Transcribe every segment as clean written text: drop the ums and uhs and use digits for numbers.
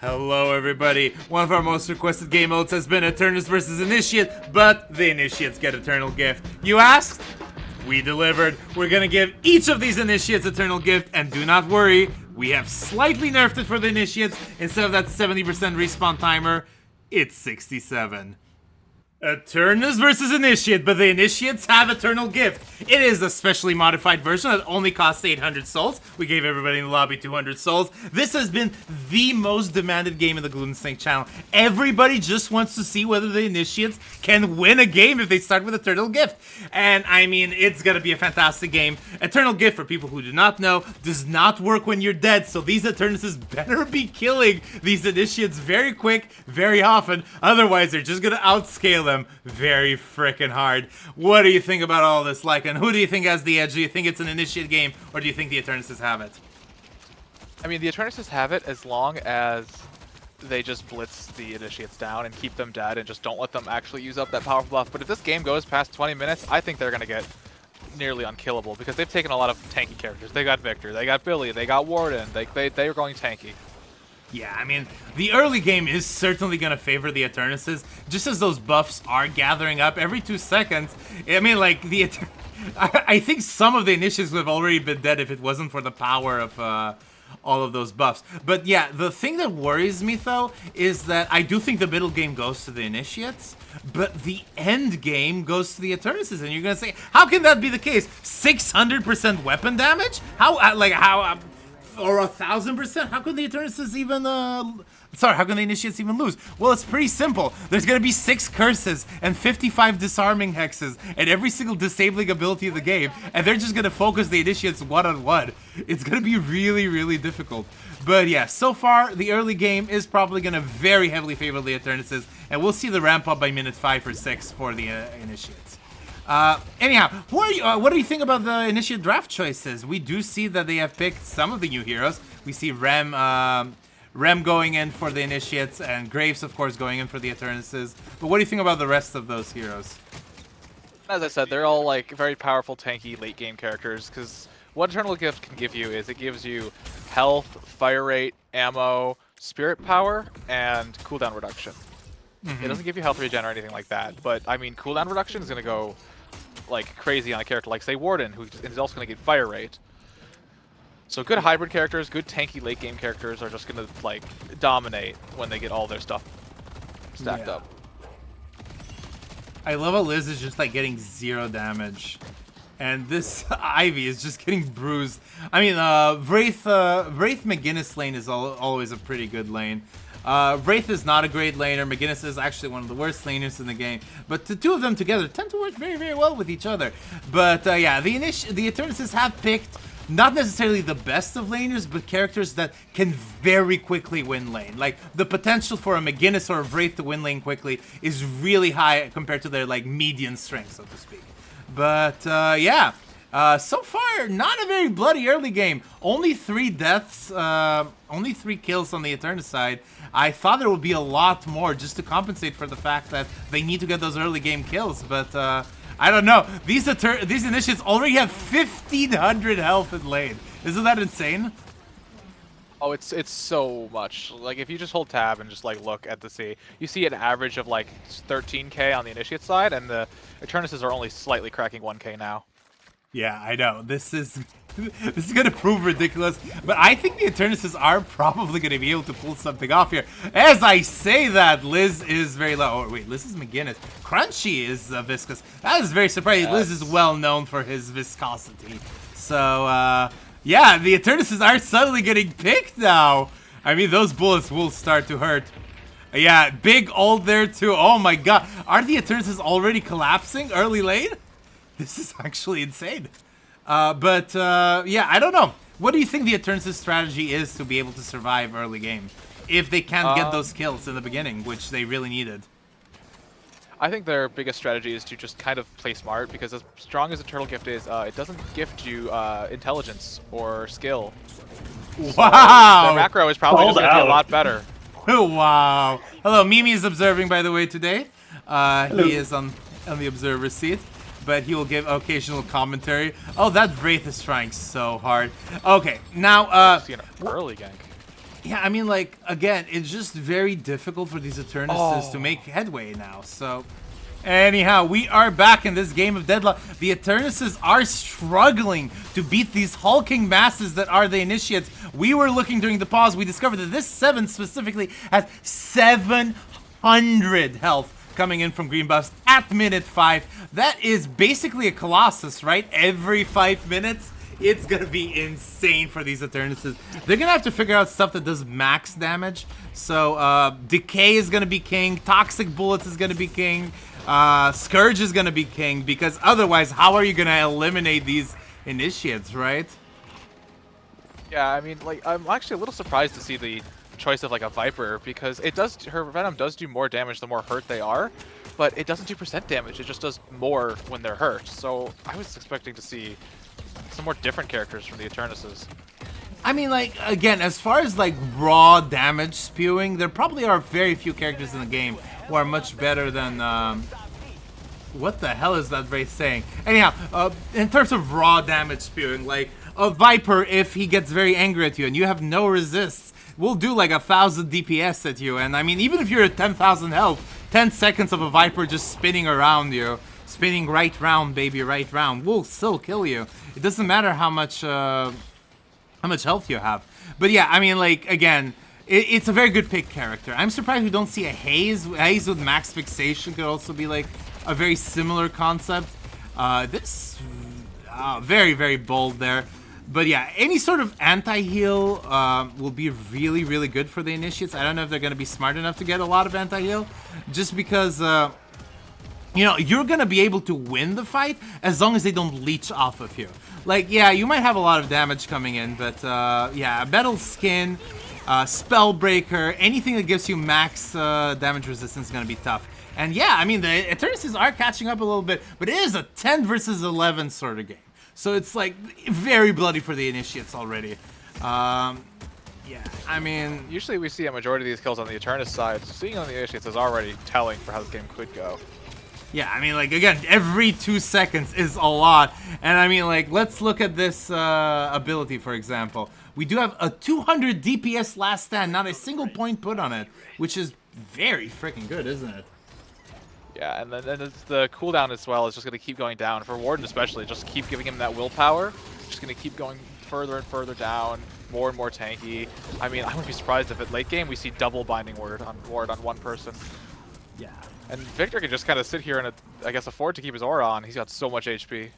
Hello everybody, one of our most requested game modes has been Eternus versus Initiate, but the Initiates get Eternal Gift. You asked? We delivered. We're gonna give each of these Initiates Eternal Gift, and do not worry, we have slightly nerfed it for the Initiates. Instead of that 70% respawn timer, it's 67. Eternus versus Initiate, but the Initiates have Eternal Gift. It is a specially modified version that only costs 800 souls. We gave everybody in the lobby 200 souls. This has been the most demanded game in the GlutenSnake channel. Everybody just wants to see whether the Initiates can win a game if they start with Eternal Gift. And I mean, it's gonna be a fantastic game. Eternal Gift, for people who do not know, does not work when you're dead, so these Eternuses better be killing these Initiates very quick, very often, otherwise they're just gonna outscale them very frickin' hard. What do you think about all this, Lycan? Who do you think has the edge? Do you think it's an Initiate game, or do you think the Eternuses have it? I mean, the Eternuses have it as long as they just blitz the Initiates down and keep them dead and just don't let them actually use up that powerful buff. But if this game goes past 20 minutes, I think they're going to get nearly unkillable because they've taken a lot of tanky characters. They got Victor, they got Billy, they got Warden. They are going tanky. Yeah, I mean, the early game is certainly going to favor the Eternuses, just as those buffs are gathering up every 2 seconds. I mean, like, I think some of the Initiates would have already been dead if it wasn't for the power of all of those buffs. But yeah, the thing that worries me, though, is that I do think the middle game goes to the Initiates, but the end game goes to the Eternuses, and you're going to say, how can that be the case? 600% weapon damage? How, or 1000%? How can the Eternuses even, how can the Initiates even lose? Well, it's pretty simple. There's gonna be 6 curses and 55 disarming hexes and every single disabling ability of the game, and they're just gonna focus the Initiates one-on-one. It's gonna be really, really difficult. But yeah, so far, the early game is probably gonna very heavily favor the Eternuses, and we'll see the ramp up by minute 5 or 6 for the Initiates. Anyhow, what do you think about the Initiate draft choices? We do see that they have picked some of the new heroes. We see Rem going in for the Initiates, and Graves, of course, going in for the Eternuses. But what do you think about the rest of those heroes? As I said, they're all like very powerful, tanky, late game characters, because what Eternal Gift can give you is it gives you health, fire rate, ammo, spirit power, and cooldown reduction. It doesn't give you health regen or anything like that, but I mean, cooldown reduction is going to go like crazy on a character like, say, Warden, who is also going to get fire rate. So good hybrid characters, good tanky late game characters are just going to like dominate when they get all their stuff stacked up. I love how Liz is just like getting 0 damage, and this Ivy is just getting bruised. I mean, Wraith McGinnis lane is always a pretty good lane. Wraith is not a great laner. McGinnis is actually one of the worst laners in the game. But the two of them together tend to work very, very well with each other. But yeah, the Eternuses have picked not necessarily the best of laners, but characters that can very quickly win lane. Like, the potential for a McGinnis or a Wraith to win lane quickly is really high compared to their, like, median strength, so to speak. But yeah. So far, not a very bloody early game. Only 3 deaths, only 3 kills on the Eternus side. I thought there would be a lot more just to compensate for the fact that they need to get those early game kills, but I don't know. These Initiates already have 1,500 health in lane. Isn't that insane? Oh, it's so much. Like, if you just hold tab and just like look at the C, you see an average of like 13k on the Initiate side, and the Eternuses are only slightly cracking 1k now. Yeah, I know. This is gonna prove ridiculous, but I think the Eternuses are probably gonna be able to pull something off here. As I say that, Liz is very low. Oh wait, Liz is McGinnis. Crunchy is viscous. That is very surprising. Yes. Liz is well known for his viscosity. So yeah, the Eternuses are suddenly getting picked now. I mean, those bullets will start to hurt. Yeah, big ult there too. Oh my god, are the Eternuses already collapsing early lane? This is actually insane. But yeah, I don't know. What do you think the Eternus' strategy is to be able to survive early game? If they can't get those kills in the beginning, which they really needed. I think their biggest strategy is to just kind of play smart, because as strong as Eternal Gift is, it doesn't gift you intelligence or skill. Wow! So their macro is probably just going to be a lot better. Wow. Hello, Mimi is observing, by the way, today. He is on the observer seat, but he will give occasional commentary. Oh, that Wraith is trying so hard. Okay, now See an early gank. Yeah, I mean, like, again, it's just very difficult for these Eternuses to make headway now, so... Anyhow, we are back in this game of Deadlock. The Eternuses are struggling to beat these hulking masses that are the Initiates. We were looking during the pause, we discovered that this 7 specifically has 700 health coming in from green buffs at minute 5. That is basically a Colossus, right? Every 5 minutes. It's gonna be insane for these Eternuses. They're gonna have to figure out stuff that does max damage. So, Decay is gonna be king. Toxic Bullets is gonna be king. Scourge is gonna be king. Because otherwise, how are you gonna eliminate these Initiates, right? Yeah, I mean, like, I'm actually a little surprised to see the choice of, like, a Viper, because it does, her Venom does do more damage the more hurt they are, but it doesn't do percent damage, it just does more when they're hurt. So, I was expecting to see some more different characters from the Eternuses. I mean, like, again, as far as, like, raw damage spewing, there probably are very few characters in the game who are much better than, what the hell is that race saying? Anyhow, in terms of raw damage spewing, like, a Viper, if he gets very angry at you and you have no resists, will do, like, 1,000 DPS at you. And, I mean, even if you're at 10,000 health, 10 seconds of a Viper just spinning around you, spinning right round, baby, right round, will still kill you. It doesn't matter how much health you have. But yeah, I mean, like, again, it's a very good pick character. I'm surprised we don't see a Haze. Haze with max fixation could also be, like, a very similar concept. This, very, very bold there. But yeah, any sort of anti-heal will be really, really good for the Initiates. I don't know if they're going to be smart enough to get a lot of anti-heal. Just because... you know, you're gonna be able to win the fight as long as they don't leech off of you. Like, yeah, you might have a lot of damage coming in, but yeah, Metal Skin, Spellbreaker, anything that gives you max damage resistance is gonna be tough. And yeah, I mean, the Eternuses are catching up a little bit, but it is a 10 versus 11 sort of game. So it's like very bloody for the Initiates already. Yeah, I mean... Usually we see a majority of these kills on the Eternus side, so seeing on the Initiates is already telling for how this game could go. Yeah, I mean, like, again, every 2 seconds is a lot. And I mean, like, let's look at this ability, for example. We do have a 200 DPS last stand, not a single point put on it, which is very freaking good, isn't it? Yeah, and then the cooldown as well is just going to keep going down. For Warden especially, just keep giving him that willpower. Just going to keep going further and further down, more and more tanky. I mean, I wouldn't be surprised if at late game we see double binding ward on one person. Yeah. And Victor can just kind of sit here and, I guess, afford to keep his aura on. He's got so much HP.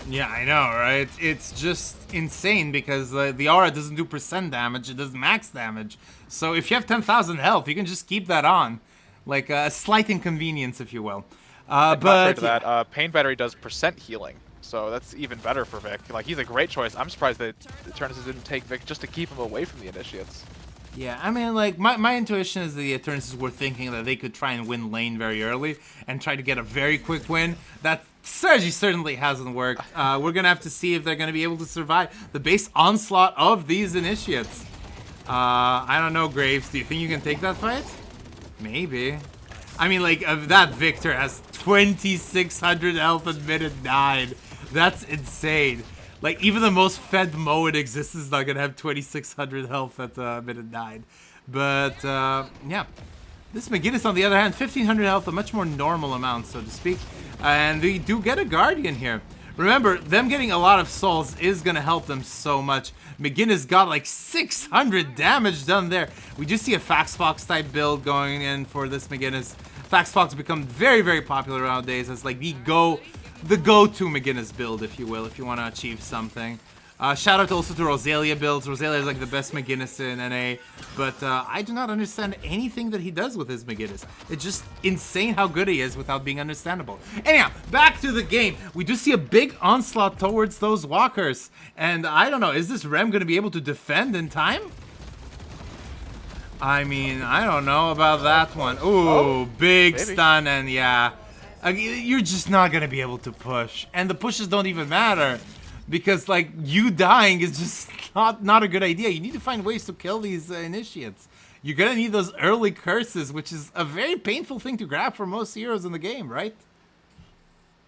Yeah, I know, right? It's just insane because the aura doesn't do percent damage, it does max damage. So if you have 10,000 health, you can just keep that on. Like a slight inconvenience, if you will. But contrary to that, Pain Battery does percent healing. So that's even better for Vic. Like, he's a great choice. I'm surprised that Eternus didn't take Vic just to keep him away from the Initiates. Yeah, I mean, like, my intuition is the Eternuses were thinking that they could try and win lane very early and try to get a very quick win. That strategy certainly hasn't worked. We're going to have to see if they're going to be able to survive the base onslaught of these Initiates. I don't know, Graves. Do you think you can take that fight? Maybe. I mean, like, that Victor has 2,600 health at minute 9. That's insane. Like, even the most fed Mo in existence is not going to have 2,600 health at minute 9. But, yeah. This McGinnis, on the other hand, 1,500 health, a much more normal amount, so to speak. And we do get a Guardian here. Remember, them getting a lot of souls is going to help them so much. McGinnis got like 600 damage done there. We do see a Fax Fox type build going in for this McGinnis. Fax Fox become very, very popular nowadays as like the go-to McGinnis build, if you will, if you want to achieve something. Shout out also to Rosalia builds. Rosalia is like the best McGinnis in NA, but I do not understand anything that he does with his McGinnis. It's just insane how good he is without being understandable. Anyhow, back to the game. We do see a big onslaught towards those walkers, and I don't know, is this Rem going to be able to defend in time? I mean, I don't know about that one. Ooh, big maybe. stun, and yeah. You're just not going to be able to push, and the pushes don't even matter. Because, like, you dying is just not a good idea. You need to find ways to kill these Initiates. You're gonna need those early curses, which is a very painful thing to grab for most heroes in the game, right?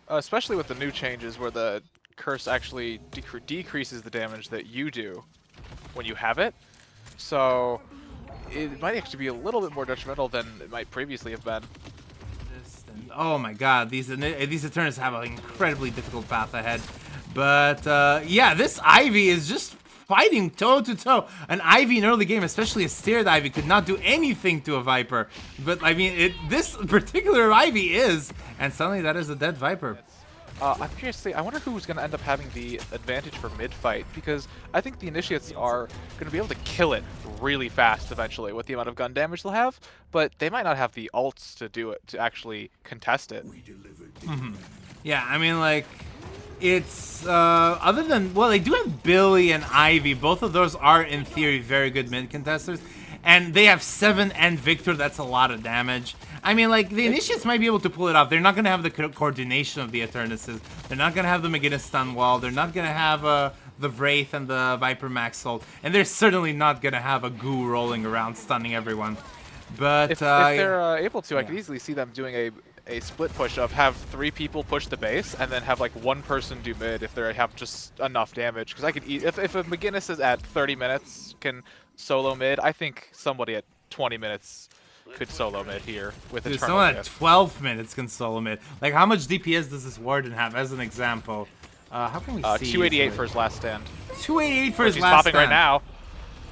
Especially with the new changes where the curse actually decreases the damage that you do when you have it. So, it might actually be a little bit more detrimental than it might previously have been. Oh my god, these Eternus have an incredibly difficult path ahead. But yeah, this Ivy is just fighting toe to toe. An Ivy in early game, especially a steered Ivy, could not do anything to a Viper. But I mean, this particular Ivy is, and suddenly that is a dead Viper. I'm curious to see, I wonder who's going to end up having the advantage for mid-fight, because I think the Initiates are going to be able to kill it really fast eventually with the amount of gun damage they'll have, but they might not have the ults to do it, to actually contest it. Yeah, I mean, like, it's, other than, well, they do have Billy and Ivy. Both of those are, in theory, very good mid contesters. And they have 7 and Victor, that's a lot of damage. I mean, like, the Initiates might be able to pull it off. They're not going to have the coordination of the Eternuses. They're not going to have the McGinnis stun wall. They're not going to have the Wraith and the Viper Max ult. And they're certainly not going to have a goo rolling around stunning everyone. But if they're able to, I could easily see them doing a split push of have 3 people push the base and then have like 1 person do mid if they have just enough damage. Because I could if a McGinnis is at 30 minutes can solo mid, I think somebody at 20 minutes could solo mid here with Eternal someone Gift. at 12 minutes can solo mid. Like, how much DPS does this Warden have, as an example? How can we see? 288 for his last stand. 288 for his He's last popping stand. right now.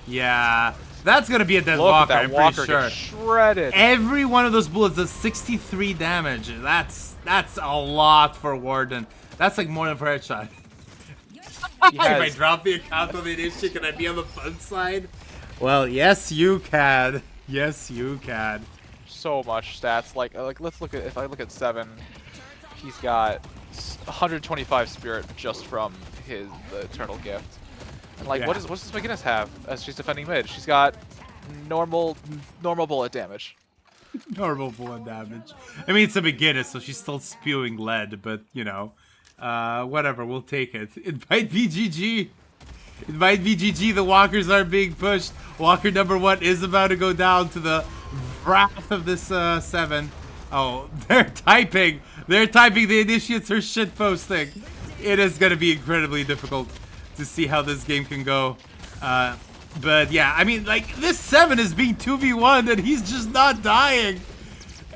Yeah, that's gonna be a dead Look walker, at that I'm walker pretty sure. get shredded. Every one of those bullets does 63 damage. That's a lot for Warden. That's like more than for headshot. If I drop the account on the initiative, can I be on the fun side? Well, yes, you can. Yes, you can. So much stats. Like let's look at, if I look at 7, he's got 125 spirit just from the Eternal Gift. And like, what does McGinnis have as she's defending mid? She's got normal bullet damage. Normal bullet damage. I mean, it's a McGinnis, so she's still spewing lead, but you know, whatever. We'll take it. It might be GG. It might be GG. The walkers are being pushed. Walker number 1 is about to go down to the wrath of this 7. Oh, they're typing. They're typing. The Initiates are shit posting. It is going to be incredibly difficult to see how this game can go. But yeah, I mean, like, this 7 is being 2v1 and he's just not dying.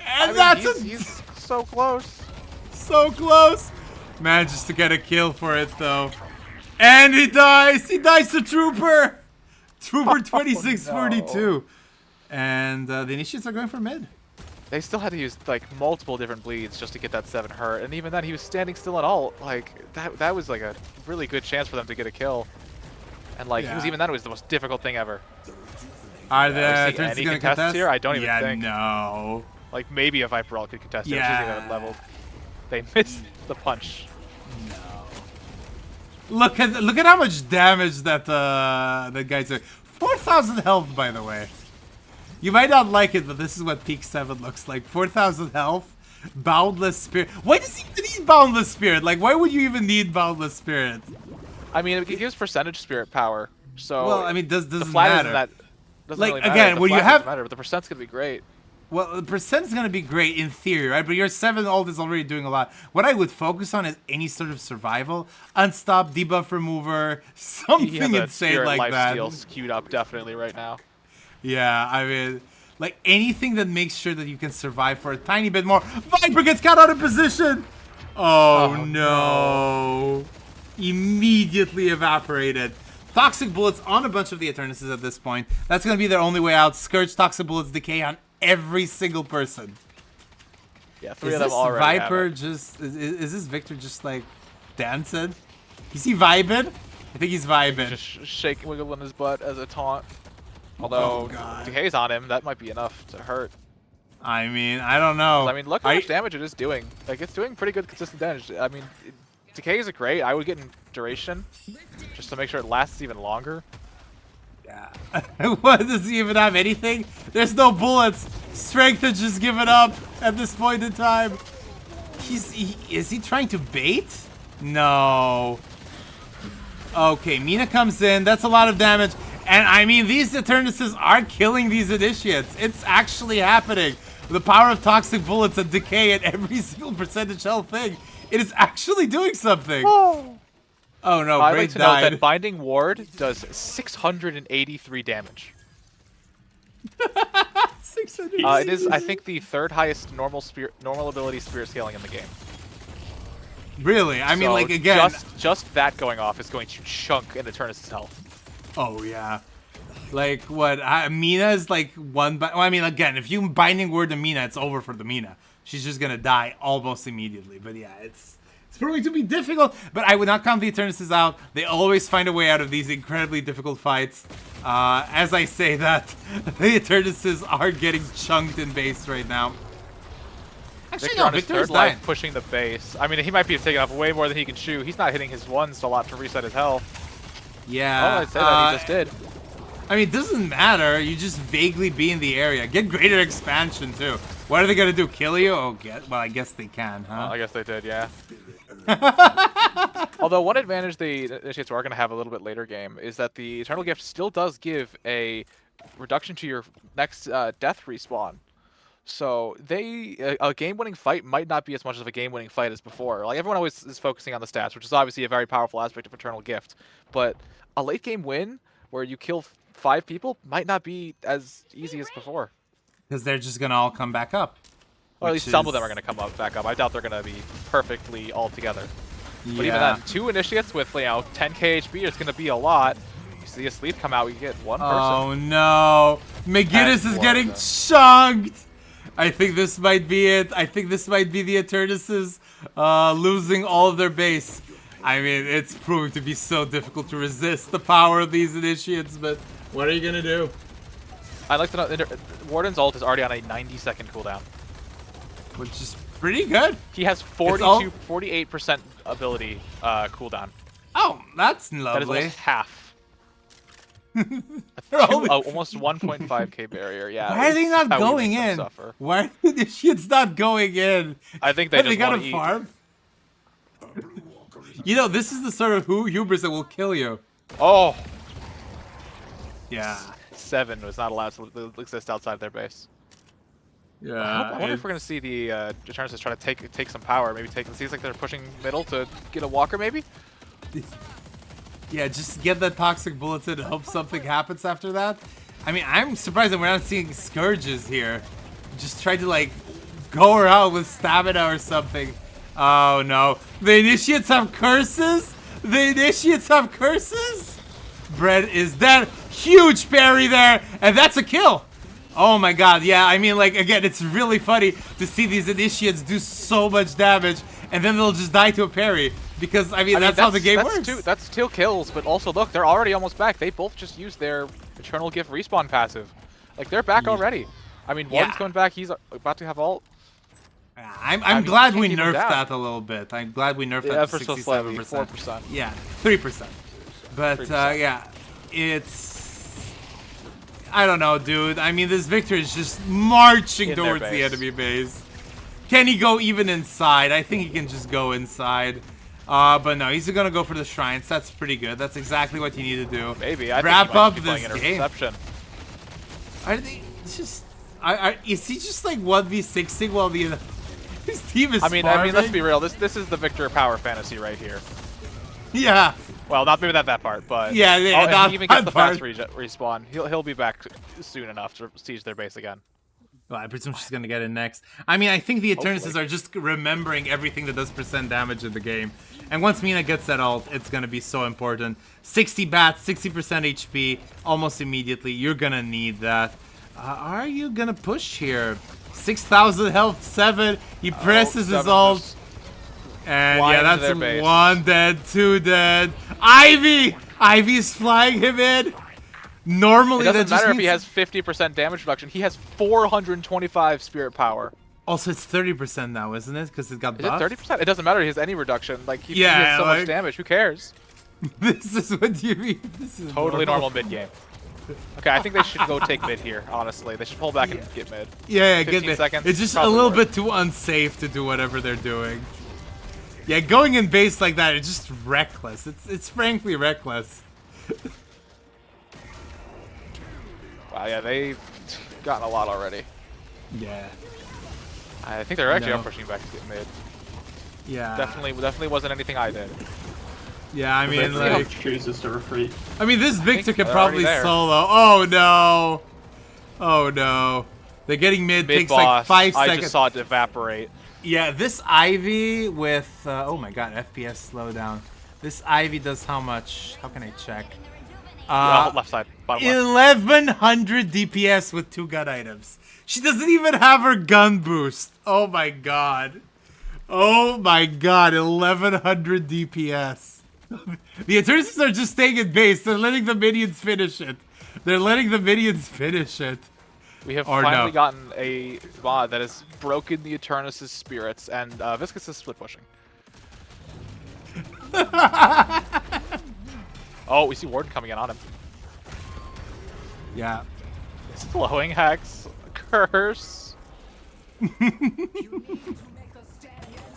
And he's so close. So close. Manages to get a kill for it though. And he dies! He dies to Trooper! Trooper 2642. No. And the Initiates are going for mid. They still had to use like multiple different bleeds just to get that 7 hurt, and even then he was standing still at all. Like that was like a really good chance for them to get a kill. And like even then it was the most difficult thing ever. Are the Eternus any contest here? I don't even think. No. Like maybe a Viper ult could contest it, which isn't even leveled. They missed the punch. Look at how much damage that that guy's doing. 4,000 health, by the way. You might not like it, but this is what peak 7 looks like. 4,000 health, boundless spirit. Why does he even need boundless spirit? Like, why would you even need boundless spirit? I mean, it gives percentage spirit power. So well, I mean, doesn't the flat matter. Isn't that doesn't like really matter. again, the when you flat have doesn't matter, but the percent's gonna be great. Well, the percent's gonna be great in theory, right? But your 7 ult is already doing a lot. What I would focus on is any sort of survival, unstop, debuff remover, something insane like that. Steal's queued up definitely right now. Yeah, I mean, like anything that makes sure that you can survive for a tiny bit more. Viper gets caught out of position. Oh no! Immediately evaporated. Toxic bullets on a bunch of the Eternuses at this point. That's gonna be their only way out. Scourge, toxic bullets, decay on every single person. Yeah, 3 of them already. Viper just is this Victor just like dancing? Is he vibing? I think he's vibing. Just shaking, wiggling his butt as a taunt. Although decay's on him, that might be enough to hurt. I mean, I don't know. I mean, look how much damage it is doing. Like, it's doing pretty good consistent damage. I mean, decay is great. I would get in duration just to make sure it lasts even longer. Yeah. What, does he even have anything? There's no bullets. Strength has just given up at this point in time. Is he trying to bait? No. Okay, Mina comes in. That's a lot of damage. And I mean, these Eternuses are killing these Initiates. It's actually happening. The power of toxic bullets and decay at every single percentage health thing. It is actually doing something. Oh no, I'd Braid like to died. note that Binding Ward does 683 damage. 600. It is, I think, the third highest normal ability spirit scaling in the game. Really? I mean, So like, again... Just that going off is going to chunk in Eternus' health. Oh, yeah. Like, what? Mina is, like, one... Well, I mean, again, if you binding word to Mina, it's over for the Mina. She's just gonna die almost immediately. But, yeah, it's proving to be difficult. But I would not count the Eternuses out. They always find a way out of these incredibly difficult fights. As I say that, the Eternuses are getting chunked in base right now. Actually, Victor no, on his Victor's third dying. life pushing the base. I mean, he might be taking off way more than he can chew. He's not hitting his ones a lot to reset his health. Yeah. Oh, I'd say that he just did. I mean, it doesn't matter. You just vaguely be in the area. Get greater expansion, too. What are they going to do? Kill you? Oh, well, I guess they can, huh? Well, I guess they did, yeah. Although one advantage the Initiates are going to have a little bit later game is that the Eternal Gift still does give a reduction to your next death respawn. So a game-winning fight might not be as much of a game-winning fight as before. Like, everyone always is focusing on the stats, which is obviously a very powerful aspect of Eternal Gift. But a late-game win where you kill 5 people might not be as easy as before. Because they're just going to all come back up. Or at least some of them are going to come back up. I doubt they're going to be perfectly all together. Yeah. But even then, 2 Initiates with 10k HP is going to be a lot. You see a sleep come out, we get 1 person. Oh no, McGinnis is getting chunked. I think this might be it. I think this might be the Eternuses losing all of their base. I mean, it's proving to be so difficult to resist the power of these Initiates, but what are you going to do? I'd like to know, Warden's ult is already on a 90-second cooldown. Which is pretty good. He has 48% ability cooldown. Oh, that's lovely. That is almost half. Almost 1.5k barrier, yeah. Why are they not going in? Why are the Initiates not going in? I think they just gotta farm. You know, this is the sort of hubris that will kill you. Oh! Yeah. 7 was not allowed to exist outside their base. Yeah. I wonder if we're going to see the Eternus try to take some power. Maybe it seems like they're pushing middle to get a walker, maybe? Yeah, just get that toxic bulletin and hope something happens after that. I mean, I'm surprised that we're not seeing Scourges here. Just try to, like, go around with stamina or something. Oh, no. The Initiates have curses? The Initiates have curses? Bread is dead. Huge parry there, and that's a kill. Oh my god, yeah, I mean, like, again, it's really funny to see these Initiates do so much damage, and then they'll just die to a parry. Because, I mean, that's how the game works. That's 2 kills, but also, look, they're already almost back. They both just used their Eternal Gift respawn passive. Like, they're back already. I mean, one's going back, he's about to have ult. I'm glad we nerfed that a little bit. I'm glad we nerfed that to 67%. 4%. Yeah, 3%. But, 3%. Yeah, it's... I don't know, dude. I mean, this Victor is just marching towards the enemy base. Can he go even inside? I think he can just go inside. But no, he's gonna go for the shrines. That's pretty good. That's exactly what you need to do. Maybe. Wrap up this game. Are they just... is he just like 1v6ing while his team is farming? I mean, let's be real. This is the Victor power fantasy right here. Yeah. Well, not maybe that part, but yeah, and he even gets the fast respawn. He'll be back soon enough to siege their base again. Well, I presume she's gonna get in next. I mean, I think the Eternuses are just remembering everything that does % damage in the game. And once Mina gets that ult, it's gonna be so important. 60 bats, 60% HP, almost immediately. You're gonna need that. Are you gonna push here? 6,000 health, 7. He presses his ult. And yeah, that's 1 dead, 2 dead. Ivy! Ivy's flying him in. Normally, it doesn't matter if he has 50% damage reduction. He has 425 spirit power. Also, it's 30% now, isn't it? Because it got buffed. Is it 30%? It doesn't matter. He has any reduction. Like, he has so much damage. Who cares? This is what you mean. This is totally normal mid game. Okay, I think they should go take mid here, honestly. They should pull back and get mid. Yeah, get mid. Seconds, it's just a little bit too unsafe to do whatever they're doing. Yeah, going in base like that is just reckless. It's frankly reckless. Wow, yeah, they've gotten a lot already. Yeah. I think they're actually pushing back to get mid. Yeah. Definitely wasn't anything I did. Yeah, I mean, like... chooses to retreat. I mean, this Victor could probably solo. Oh, no. Oh no. They're getting mid. Mid Takes like boss. 5 I seconds. just saw it evaporate. Yeah, this Ivy with oh my god, FPS slowdown. This Ivy does how much? How can I check? Left side, bottom left. 1100 DPS with 2 gun items. She doesn't even have her gun boost. Oh my god. Oh my god, 1100 DPS. The Eternus are just staying at base. They're letting the minions finish it. They're letting the minions finish it. We have Or finally no. gotten a mod that has broken the Eternus' spirits, and Viscous is split pushing. Oh, we see Warden coming in on him. Yeah. Slowing Hex. Curse.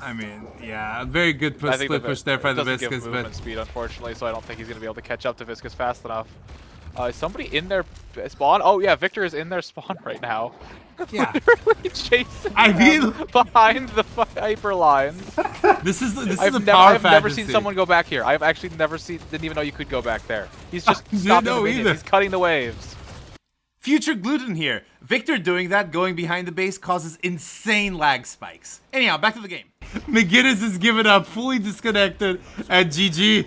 I mean, yeah, very good I think split push there by the doesn't give Viscous, movement but speed, unfortunately, so I don't think he's going to be able to catch up to Viscous fast enough. Is somebody in their spawn? Oh, yeah, Victor is in their spawn right now. yeah. Literally chasing mean, behind the hyper lines. this is a I've power never seen fantasy. someone go back here. I've actually never seen, didn't even know you could go back there. He's just didn't stopping know the minions. either. He's cutting the waves. Future Gluten here. Victor doing that, going behind the base, causes insane lag spikes. Anyhow, back to the game. McGinnis is given up, fully disconnected at GG.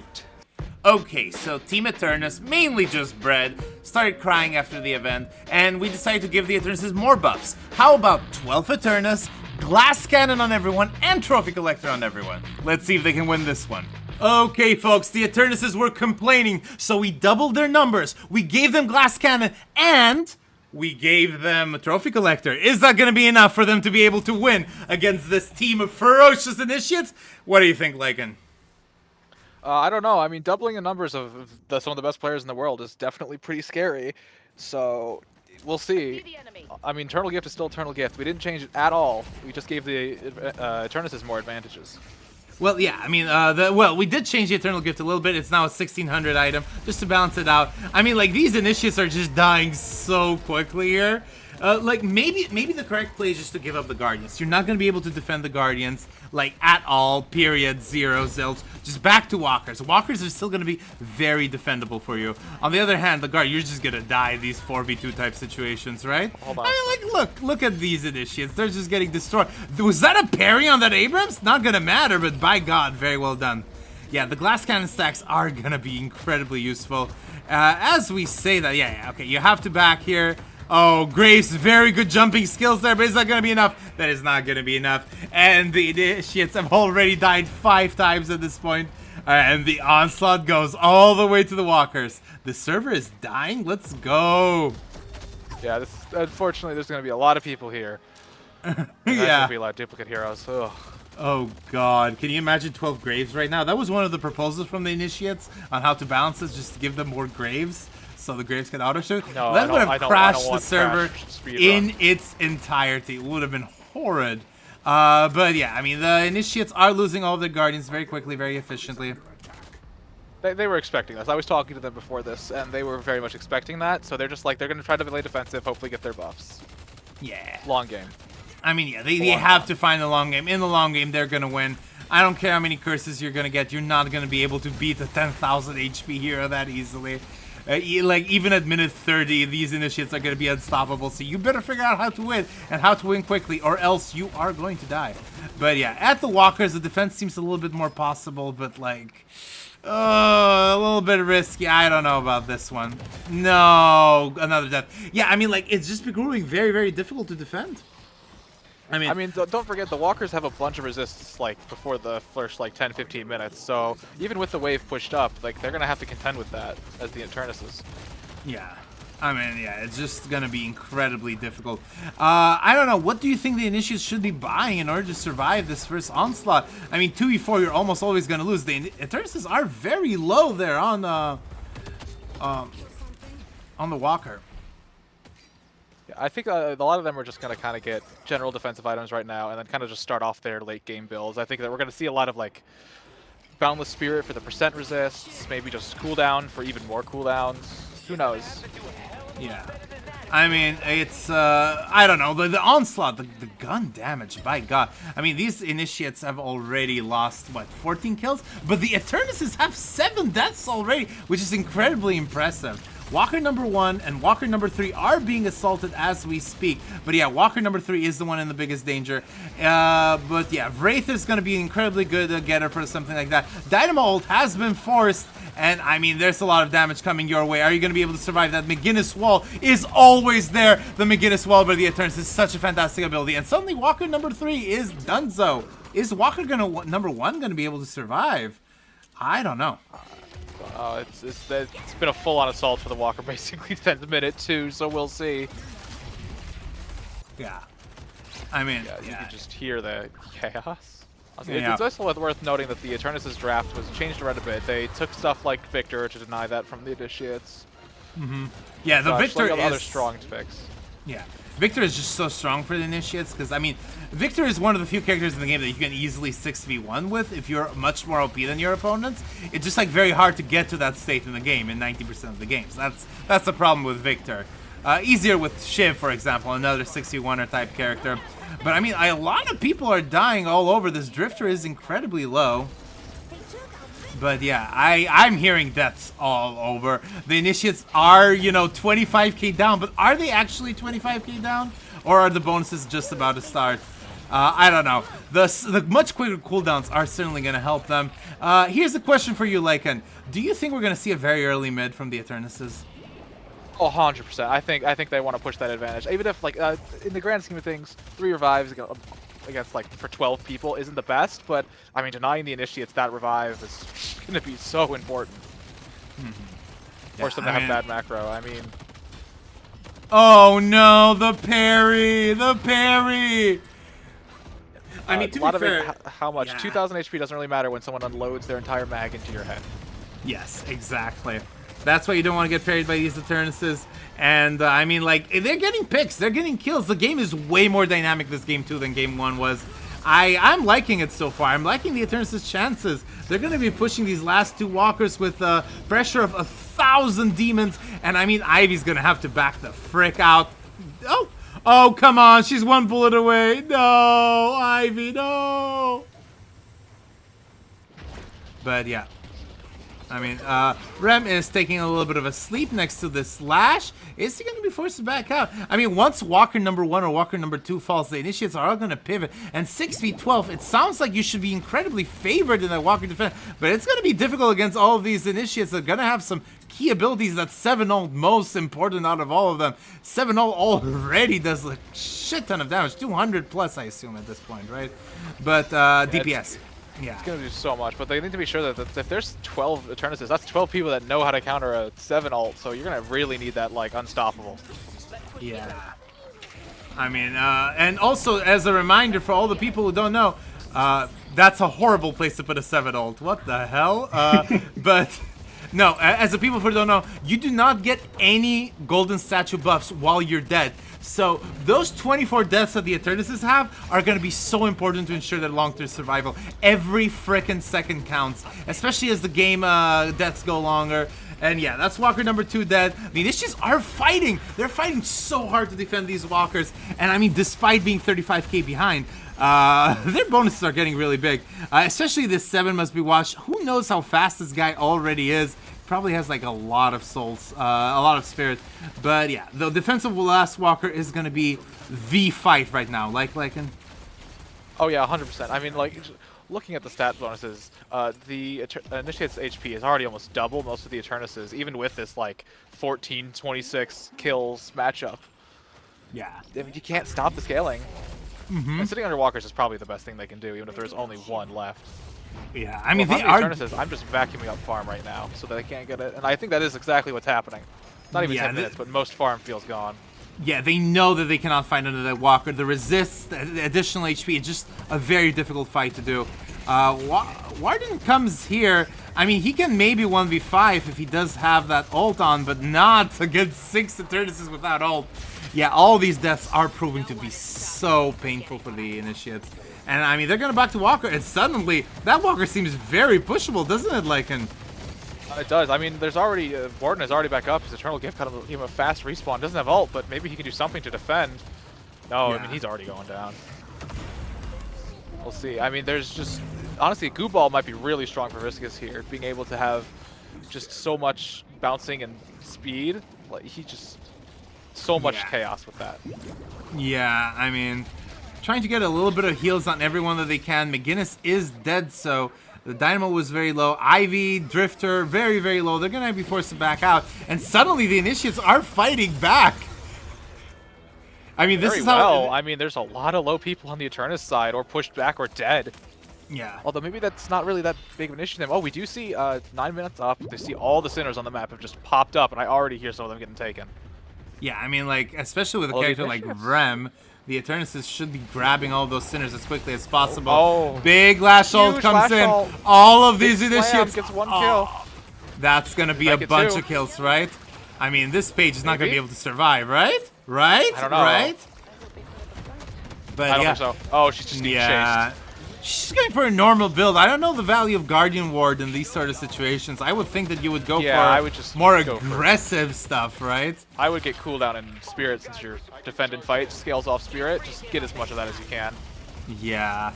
Okay, so Team Eternus, mainly just Bread, started crying after the event, and we decided to give the Eternuses more buffs. How about 12 Eternus, Glass Cannon on everyone, and Trophy Collector on everyone? Let's see if they can win this one. Okay, folks, the Eternuses were complaining, so we doubled their numbers. We gave them Glass Cannon, and we gave them a Trophy Collector. Is that going to be enough for them to be able to win against this team of ferocious initiates? What do you think, Lycan? I don't know. I mean, doubling the numbers of some of the best players in the world is definitely pretty scary. So, we'll see. I mean, Eternal Gift is still Eternal Gift. We didn't change it at all. We just gave the Eternuses more advantages. Well, yeah, I mean, we did change the Eternal Gift a little bit. It's now a 1600 item, just to balance it out. I mean, like, these initiates are just dying so quickly here. Like, maybe the correct play is just to give up the Guardians. You're not going to be able to defend the Guardians, like, at all, period, zero, zilch. Just back to Walkers. Walkers are still going to be very defendable for you. On the other hand, the Guard, you're just going to die in these 4v2 type situations, right? Hold on. I mean, like, look at these initiates. They're just getting destroyed. Was that a parry on that Abrams? Not going to matter, but by God, very well done. Yeah, the Glass Cannon stacks are going to be incredibly useful. As we say that, yeah, okay, you have to back here. Oh, Grace, very good jumping skills there, but is that going to be enough? That is not going to be enough. And the initiates have already died 5 times at this point. And the onslaught goes all the way to the Walkers. The server is dying. Let's go. Yeah, unfortunately, there's going to be a lot of people here. Yeah. There's going to be a lot of duplicate heroes. Ugh. Oh God, can you imagine 12 graves right now? That was one of the proposals from the initiates on how to balance this, just to give them more graves. So the graves can auto-shoot. No, that would have crashed the want server in its entirety. It would have been horrid. But yeah, I mean, the initiates are losing all of their guardians very quickly, very efficiently. They were expecting this. I was talking to them before this, and they were very much expecting that. So they're just like, they're going to try to play defensive, hopefully get their buffs. Yeah. Long game. I mean, yeah, they have to find the long game. In the long game, they're going to win. I don't care how many curses you're going to get. You're not going to be able to beat a 10,000 HP hero that easily. Like, even at minute 30, these initiates are going to be unstoppable, so you better figure out how to win, and how to win quickly, or else you are going to die. But yeah, at the Walkers, the defense seems a little bit more possible, but like, a little bit risky. I don't know about this one. No, another death. Yeah, I mean, like, it's just becoming very, very difficult to defend. I mean, don't forget, the Walkers have a bunch of resists, like, before the first, like, 10-15 minutes, so even with the wave pushed up, like, they're going to have to contend with that as the Eternuses. Yeah. I mean, yeah, it's just going to be incredibly difficult. I don't know, what do you think the initiates should be buying in order to survive this first onslaught? I mean, 2v4, you're almost always going to lose. The Eternuses are very low there on the Walker. I think a lot of them are just going to kind of get general defensive items right now and then kind of just start off their late game builds. I think that we're going to see a lot of like Boundless Spirit for the percent resists, maybe just cooldown for even more cooldowns. Who knows? Yeah. I mean, it's, I don't know, the onslaught, the gun damage, by God. I mean, these initiates have already lost, what, 14 kills? But the Eternuses have 7 deaths already, which is incredibly impressive. Walker number 1 and Walker number 3 are being assaulted as we speak. But yeah, Walker number 3 is the one in the biggest danger. But yeah, Wraith is going to be incredibly good getter for something like that. Dynamo ult has been forced. And, I mean, there's a lot of damage coming your way. Are you going to be able to survive that? McGinnis Wall is always there. The McGinnis Wall by the Eternus is such a fantastic ability. And suddenly, Walker number 3 is donezo. Is Walker number 1 going to be able to survive? I don't know. It's been a full-on assault for the Walker basically since minute 2, so we'll see. Yeah. I mean, you can just hear the chaos. Yeah. It's also worth noting that the Eternus' draft was changed around a bit. They took stuff like Victor to deny that from the Initiates. Yeah, the Victor is... other strong picks. Yeah. Victor is just so strong for the Initiates, because, I mean, Victor is one of the few characters in the game that you can easily 6v1 with if you're much more OP than your opponents. It's just, like, very hard to get to that state in the game in 90% of the games. That's the problem with Victor. Easier with Shiv, for example, another 6v1er type character. But, I mean, a lot of people are dying all over. This Drifter is incredibly low. But, yeah, I'm hearing deaths all over. The Initiates are, you know, 25k down. But are they actually 25k down? Or are the bonuses just about to start? I don't know. The much quicker cooldowns are certainly going to help them. Here's a question for you, Lycan. Do you think we're going to see a very early mid from the Eternuses? Oh, 100%. I think they want to push that advantage. Even if, like, in the grand scheme of things, 3 revives against, like, for 12 people isn't the best, but, I mean, denying the Initiates that revive is going to be so important. Force them to have bad macro. I mean... Oh, no! The parry! The parry! I mean, to be fair... How much? 2,000 HP doesn't really matter when someone unloads their entire mag into your head. Yes, exactly. That's why you don't want to get parried by these Eternuses. And, I mean, like, they're getting picks. They're getting kills. The game is way more dynamic this game 2 than game 1 was. I'm liking it so far. I'm liking the Eternus' chances. They're going to be pushing these last 2 walkers with pressure of 1,000 demons. And, I mean, Ivy's going to have to back the frick out. Oh, come on. She's 1 bullet away. No, Ivy, no. But, yeah. I mean, Rem is taking a little bit of a sleep next to this Slash. Is he going to be forced to back out? I mean, once Walker number 1 or Walker number 2 falls, the Initiates are all going to pivot. And 6v12, it sounds like you should be incredibly favored in that Walker defense. But it's going to be difficult against all of these Initiates. They're going to have some key abilities that 7-ult most important out of all of them. 7-ult already does a shit ton of damage. 200 plus, I assume, at this point, right? But DPS. Yeah. It's going to do so much, but they need to be sure that if there's 12 Eternuses, that's 12 people that know how to counter a 7 ult, so you're going to really need that, like, unstoppable. Yeah. I mean, and also, as a reminder for all the people who don't know, that's a horrible place to put a 7 ult. What the hell? But... No, as the people who don't know, you do not get any golden statue buffs while you're dead. So those 24 deaths that the Eternuses have are going to be so important to ensure their long-term survival. Every frickin' second counts, especially as the game deaths go longer. And yeah, that's Walker number 2 dead. The Initiates are fighting. They're fighting so hard to defend these Walkers. And I mean, despite being 35k behind, their bonuses are getting really big. Especially this 7 must be watched. Who knows how fast this guy already is. Probably has like a lot of souls, a lot of spirit. But yeah, the defensive last Walker is going to be the fight right now. Like in... Oh yeah, 100%. I mean, like, looking at the stat bonuses, the Initiate's HP is already almost double most of the Eternus's, even with this, like, 14-26 kills matchup. Yeah. I mean, you can't stop the scaling. And sitting under Walkers is probably the best thing they can do, even if there's only 1 left. Yeah, I mean, well, they are... Eternus, I'm just vacuuming up farm right now, so that they can't get it. And I think that is exactly what's happening. Not even 10 minutes, but most farm feels gone. Yeah, they know that they cannot find another Walker. The resist, the additional HP, it's just a very difficult fight to do. Warden comes here. I mean, he can maybe 1v5 if he does have that ult on, but not against 6 Eternuses without ult. Yeah, all these deaths are proving to be so painful for the Initiates. And I mean, they're going to back to Walker, and suddenly, that Walker seems very pushable, doesn't it, Lycan? It does. I mean, there's already, Warden is already back up. His Eternal Gift kind of gave him a fast respawn. Doesn't have ult, but maybe he can do something to defend. No, yeah. I mean, he's already going down. We'll see. I mean, there's just, honestly, Goo Ball might be really strong for Viscous here, being able to have just so much bouncing and speed. Like he just so much Yeah. chaos with that. Yeah, I mean, trying to get a little bit of heals on everyone that they can. McGinnis is dead, so the Dynamo was very low. Ivy, Drifter, very, very low. They're going to be forced to back out. And suddenly the Initiates are fighting back. I mean, this Very is how... well. I mean, there's a lot of low people on the Eternus side, or pushed back, or dead. Yeah. Although maybe that's not really that big of an issue to them. Oh, we do see 9 minutes up. They see all the Sinners on the map have just popped up, and I already hear some of them getting taken. Yeah, I mean, like, especially with a Oh, the character like Initiates. Rem, the Eternuses should be grabbing all those Sinners as quickly as possible. Oh. Big Lash Ult Huge comes Lash in. Ult. All of these Big Slam Initiates. gets 1 Oh, kill. that's going to be Make a it bunch 2. of kills, right? I mean, this page is not going to Maybe. be able to survive, right? Right? I don't know. Right? But I don't yeah. think so. Oh, she's just being Yeah. chased. She's going for a normal build. I don't know the value of Guardian Ward in these sort of situations. I would think that you would go Yeah, for I would just more go for it. aggressive stuff, right? I would get cooldown in Spirit since your defend and fight scales off Spirit. Just get as much of that as you can. Yeah.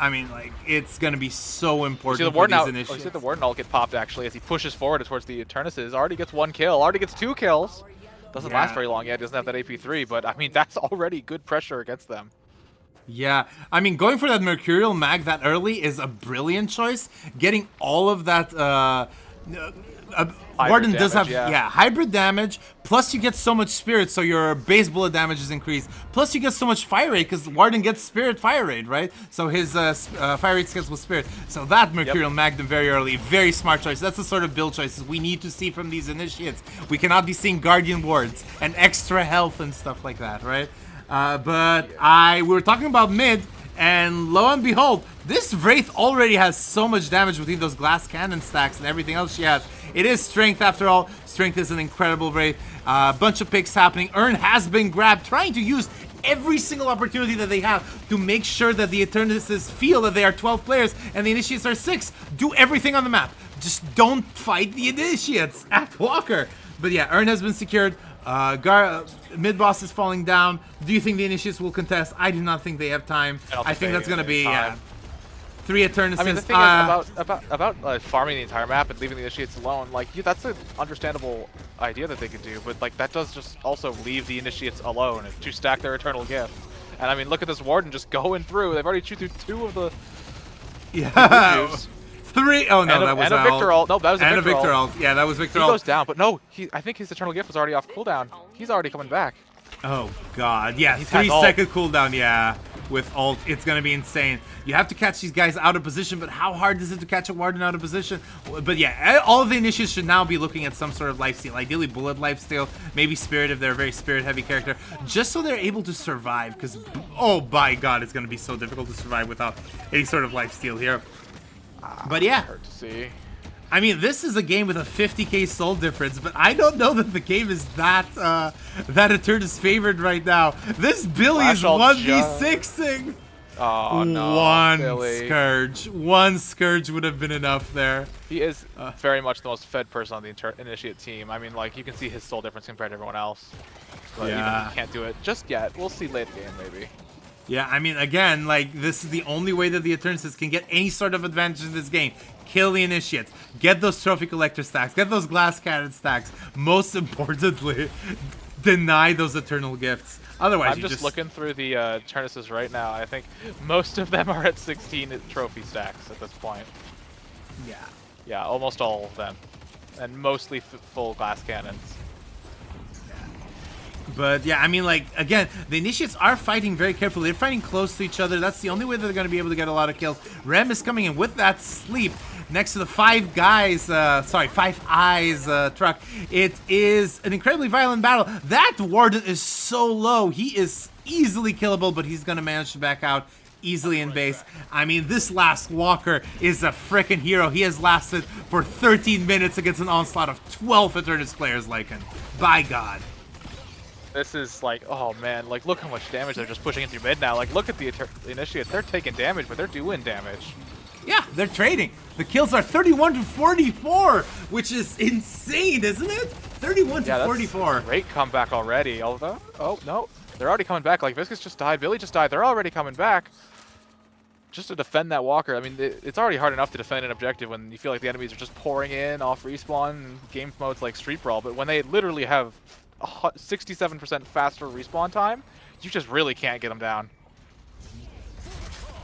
I mean, like, it's going to be so You see important the for Warden these out. Oh, you initiatives. see the Warden ult get popped actually as he pushes forward towards the Eternuses. Already gets 1 kill. Already gets 2 kills. Doesn't Yeah. last very long yet. Doesn't have that AP3, but I mean that's already good pressure against them. Yeah, I mean, going for that Mercurial Mag that early is a brilliant choice. Getting all of that, Warden does have, damage, yeah. hybrid damage, plus you get so much Spirit, so your base bullet damage is increased. Plus you get so much Fire Rate, because Warden gets Spirit Fire Rate, right? So his Fire Rate scales with Spirit. So that Mercurial Magnum very early, very smart choice. That's the sort of build choices we need to see from these Initiates. We cannot be seeing Guardian Wards and extra health and stuff like that, right? But we were talking about mid, and lo and behold, this Wraith already has so much damage between those glass cannon stacks and everything else she has. It is strength after all. Strength is an incredible Wraith. Bunch of picks happening. Urn has been grabbed, trying to use every single opportunity that they have to make sure that the Eternuses feel that they are 12 players and the Initiates are 6. Do everything on the map. Just don't fight the Initiates at Walker. But yeah, Urn has been secured. Mid boss is falling down. Do you think the Initiates will contest? I do not think they have time. I think that's gonna be 3 Eternuses. I mean, the thing is about farming the entire map and leaving the Initiates alone, like, that's an understandable idea that they could do, but, like, that does just also leave the Initiates alone to stack their Eternal Gift. And, I mean, look at this Warden just going through. They've already chewed through 2 of the... Yeah. 3. Oh, no, that was a Victor ult. No, that was and a Victor ult. Yeah, that was Victor He ult. goes down, but no, I think his Eternal Gift was already off cooldown. He's already coming back. Oh, God. Yeah, He's 3-second cooldown, yeah. With ult, it's going to be insane. You have to catch these guys out of position, but how hard is it to catch a Warden out of position? But yeah, all of the Initiates should now be looking at some sort of lifesteal. Ideally, bullet lifesteal, maybe Spirit if they're a very Spirit-heavy character, just so they're able to survive, because, oh my God, it's going to be so difficult to survive without any sort of lifesteal here. But yeah. Hard to see. I mean, this is a game with a 50k soul difference, but I don't know that the game is that Eternus favored right now. This Billy is 1v6ing. Oh no, One Billy. Scourge. One Scourge would have been enough there. He is very much the most fed person on the Initiate team. I mean, like, you can see his soul difference compared to everyone else. But even he can't do it just yet. We'll see late game, maybe. Yeah, I mean, again, like, this is the only way that the Eternuses can get any sort of advantage in this game. Kill the Initiates. Get those Trophy Collector stacks. Get those Glass Cannon stacks. Most importantly, deny those Eternal Gifts. Otherwise, I'm just looking through the Eternuses right now. I think most of them are at 16 trophy stacks at this point. Yeah. Yeah, almost all of them. And mostly full Glass Cannons. But yeah, I mean, like, again, the Initiates are fighting very carefully. They're fighting close to each other. That's the only way that they're going to be able to get a lot of kills. Rem is coming in with that sleep next to the Five Eyes truck. It is an incredibly violent battle. That Warden is so low. He is easily killable, but he's going to manage to back out easily in base. I mean, this last Walker is a frickin' hero. He has lasted for 13 minutes against an onslaught of 12 Eternus players like him. By God. This is like, oh man, like look how much damage they're just pushing in through mid now. Like look at the Initiate, they're taking damage, but they're doing damage. Yeah, they're trading. The kills are 31 to 44, which is insane, isn't it? 31 to 44. That's a great comeback already. Although, oh no, they're already coming back. Like Viscous just died, Billy just died. They're already coming back. just to defend that walker, I mean, it's already hard enough to defend an objective when you feel like the enemies are just pouring in off respawn and game modes like Street Brawl, but when they literally have 67% faster respawn time, you just really can't get them down.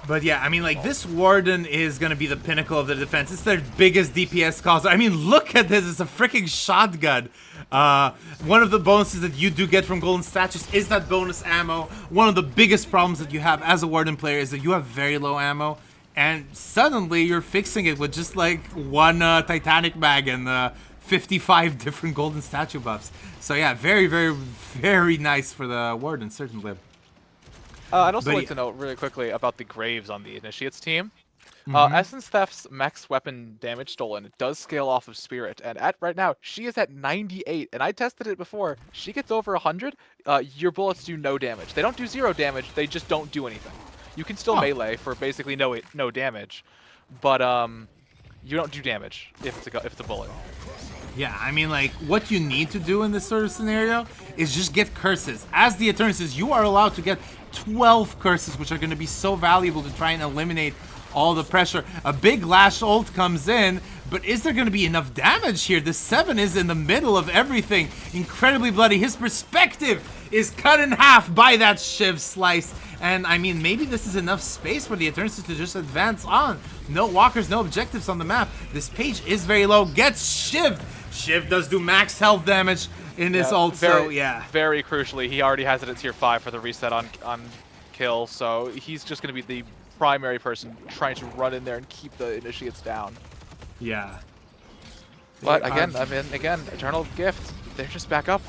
But yeah, I mean, like, this Warden is going to be the pinnacle of the defense. It's their biggest DPS cause. I mean, look at this. It's a freaking shotgun. One of the bonuses that you do get from golden statues is that bonus ammo. One of the biggest problems that you have as a Warden player is that you have very low ammo. And suddenly you're fixing it with just like one Titanic bag and 55 different golden statue buffs. So yeah, very, very, very nice for the Warden, certainly. I'd also like to note really quickly about the Graves on the Initiates team. Essence Theft's max weapon damage stolen does scale off of Spirit, and right now she is at 98, and I tested it before. She gets over 100, your bullets do no damage. They don't do 0 damage, they just don't do anything. You can still melee for basically no damage, but you don't do damage if it's a bullet. Yeah, I mean, like, what you need to do in this sort of scenario is just get curses. As the Eternus, you are allowed to get 12 curses, which are going to be so valuable to try and eliminate all the pressure. A big Lash ult comes in, but is there going to be enough damage here? The 7 is in the middle of everything. Incredibly bloody. His perspective is cut in half by that Shiv slice. And, I mean, maybe this is enough space for the Eternus to just advance on. No walkers, no objectives on the map. This page is very low. Gets Shiv'd. Shiv does do max health damage in this ult, so yeah. Very crucially, he already has it at tier 5 for the reset on kill, so he's just going to be the primary person trying to run in there and keep the Initiates down. Yeah. But again, Eternal Gift, they're just back up.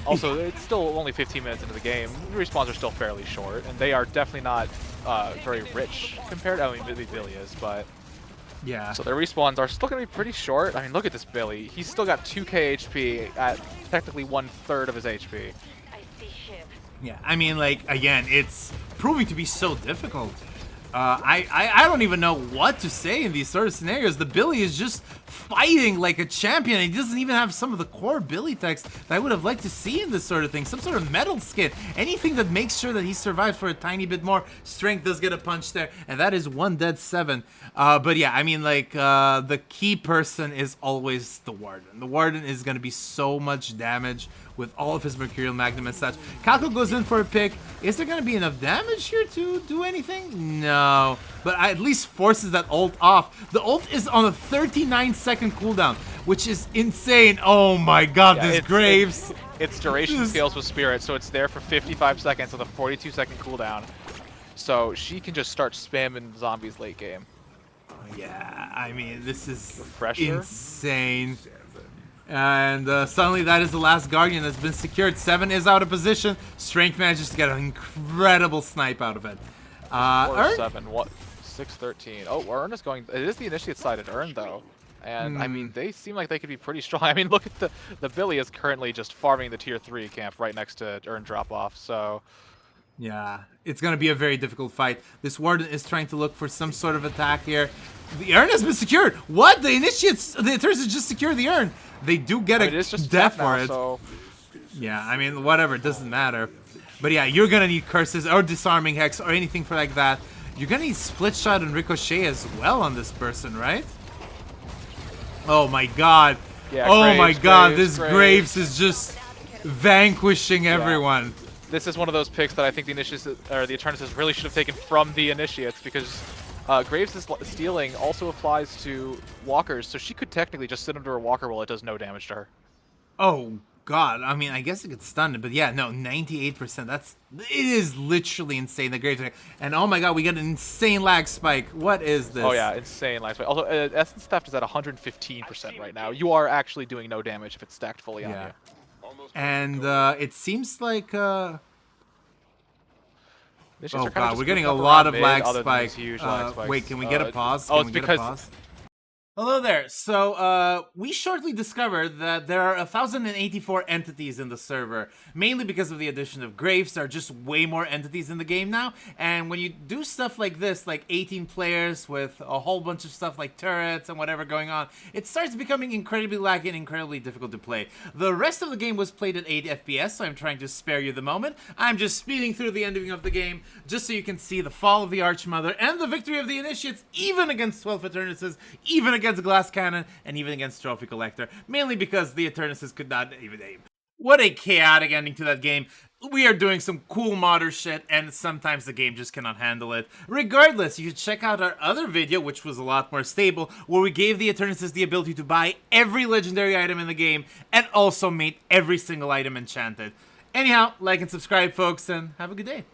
Also, it's still only 15 minutes into the game. The respawns are still fairly short, and they are definitely not very rich compared. I mean, maybe Billy is, but yeah. So their respawns are still going to be pretty short. I mean, look at this Billy. He's still got 2k HP at technically 1/3 of his HP. Yeah, I mean, like, again, it's proving to be so difficult. I don't even know what to say in these sort of scenarios. The Billy is just fighting like a champion. He doesn't even have some of the core Billy techs that I would have liked to see in this sort of thing. Some sort of metal skin. Anything that makes sure that he survives for a tiny bit more. Strength does get a punch there. And that is 1 dead 7. But yeah, I mean, like, the key person is always the Warden. The Warden is going to be so much damage with all of his Mercurial Magnum and such. Calco goes in for a pick. Is there going to be enough damage here to do anything? No. But at least forces that ult off. The ult is on a 39-second cooldown, which is insane. Oh my god, yeah, this Graves. Its duration scales with Spirit, so it's there for 55 seconds with a 42-second cooldown. So she can just start spamming zombies late game. Yeah, I mean, this is Refresher? insane. And suddenly that is the last Guardian that's been secured. 7 is out of position. Strength manages to get an incredible snipe out of it. 4-7, what? 6-13. Oh, Earn is going. It is the Initiate sided Earn though, and I mean they seem like they could be pretty strong. I mean, look at the Billy is currently just farming the tier 3 camp right next to Earn drop off. So yeah, it's gonna be a very difficult fight. This Warden is trying to look for some sort of attack here. The Urn has been secured. What? The Initiates, the Eternus just secured the Urn. They do get a death for it. So. Yeah, I mean, whatever, it doesn't matter. But yeah, you're gonna need curses or disarming hex or anything for like that. You're gonna need split shot and ricochet as well on this person, right? Oh my god. Yeah, oh Graves, my god, Graves, this Graves is just vanquishing everyone. This is one of those picks that I think the Initiates or the Eternuses really should have taken from the Initiates, because Graves' stealing also applies to walkers, so she could technically just sit under a walker while it does no damage to her. Oh god, I mean, I guess it could stun it, but yeah, no, 98%. It is literally insane. The Graves, and oh my god, we get an insane lag spike. What is this? Oh yeah, insane lag spike. Also, Essence Theft is at 115% right now. You are actually doing no damage if it's stacked fully on you. And it seems like oh god, we're getting a lot of lag spike. Wait, can we get a pause? Oh, it's because Hello there. So, we shortly discovered that there are 1,084 entities in the server, mainly because of the addition of graves. There are just way more entities in the game now, and when you do stuff like this, like 18 players with a whole bunch of stuff like turrets and whatever going on, it starts becoming incredibly laggy and incredibly difficult to play. The rest of the game was played at 80 FPS, so I'm trying to spare you the moment. I'm just speeding through the ending of the game, just so you can see the fall of the Archmother and the victory of the Initiates, even against 12 Eternuses, even against Glass Cannon, and even against Trophy Collector, mainly because the Eternuses could not even aim. What a chaotic ending to that game. We are doing some cool modder shit, and sometimes the game just cannot handle it. Regardless, you should check out our other video, which was a lot more stable, where we gave the Eternuses the ability to buy every legendary item in the game, and also made every single item enchanted. Anyhow, like and subscribe, folks, and have a good day.